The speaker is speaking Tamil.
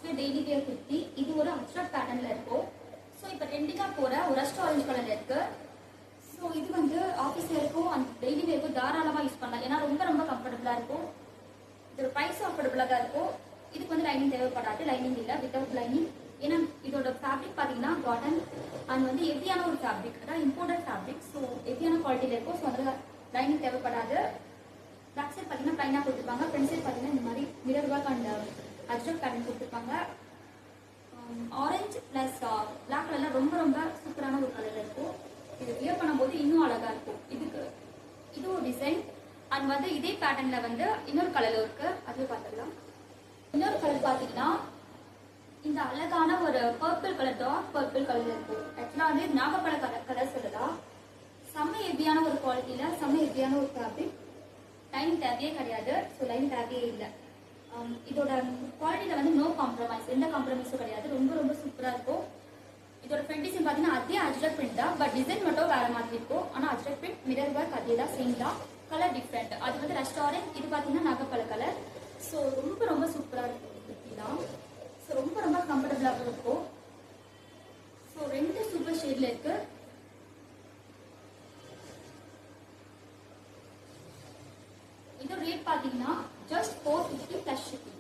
வேர் டெய்லி வேர் குர்த்தி. இது ஒரு அப்ஸ்ட்ராக்ட் பேட்டர்ன்ல இருக்கும். ஸோ இப்போ ட்ரெண்டிங்காக போகிற ஒரு ரஸ்ட் ஆரஞ்சு கலர் இருக்கு. ஸோ இது வந்து ஆஃபீஸ் வேருக்கும் அண்ட் டெய்லி வேருக்கும் தாராளமாக யூஸ் பண்ணலாம். ஏன்னா ரொம்ப ரொம்ப கம்ஃபர்டபுளாக இருக்கும். இதோட ப்ரைஸும் அஃபோர்டபுளாக தான் இருக்கும். இதுக்கு வந்து லைனிங் தேவைப்படாது, லைனிங் இல்லை, வித்தவுட் லைனிங். ஏன்னா இதோட ஃபேப்ரிக் பார்த்தீங்கன்னா காட்டன் அண்ட் வந்து ஹெவியான ஒரு ஃபேப்ரிக், அதான் இம்போர்ட்டட் ஃபேப்ரிக். ஸோ ஹெவியான குவாலிட்டியில் இருக்கும். ஸோ அதில் லைனிங் தேவைப்படாது. பேக் சைட் பார்த்தீங்கன்னா ப்ளைனாக கொடுத்துருப்பாங்க. ஃப்ரண்ட் சைட் பார்த்தீங்கன்னா இந்த மாதிரி mirror work and Ajrakh pattern கொடுத்துருப்பாங்க. ஆரஞ்சு ப்ளஸ் பிளாக் கலரில் ரொம்ப ரொம்ப சூப்பரான ஒரு கலர் இருக்கும். இது வியர் பண்ணும்போது இன்னும் அழகாக இருக்கும். இது ஒரு டிசைன் அண்ட் வந்து இதே பேட்டர்னில் வந்து இன்னொரு கலர் இருக்கு, அது பார்த்துக்கலாம். இன்னொரு கலர் பார்த்தீங்கன்னா இந்த அழகான ஒரு purple colour, dark purple colour இருக்கும். ஆக்சுவலாக வந்து நாகப்பழ கலர் சொல்லலாம். செம்ம ஹெவியான ஒரு குவாலிட்டியில் செம்ம ஹெவியான ஒரு ஃபேப்ரிக். லைன் தேவையே கிடையாது. ஸோ லைன் தேவையே இல்லை. இதோட குவாலிட்டியில் வந்து நோ காம்ப்ரமைஸ், எந்த காம்ப்ரமைஸும் கிடையாது. ரொம்ப ரொம்ப சூப்பராக இருக்கும். இதோட ஃப்ரண்ட் டிசைன் பார்த்தீங்கன்னா அதே அஜ்ரக் பிரிண்ட் தான், பட் டிசைன் மட்டும் வேற மாதிரி இருக்கும். ஆனால் அஜ்ரக் பிரிண்ட், மிரர் ஒர்க் அதே தான், சேம் தான். Colour different. அது வந்து ரஸ்ட் ஆரஞ்ச், இது பார்த்தீங்கன்னா நாகப்பழ கலர். ஸோ ரொம்ப ரொம்ப சூப்பராக இருக்கும் குர்த்திலாம். ஸோ ரொம்ப ரொம்ப கம்ஃபர்டபுளாகவும் இருக்கும். ஸோ ரெண்டு சூப்பர் ஷேட்ல இருக்கு. இதோட ரேட் பார்த்தீங்கன்னா ஜஸ்ட் 450 + shipping.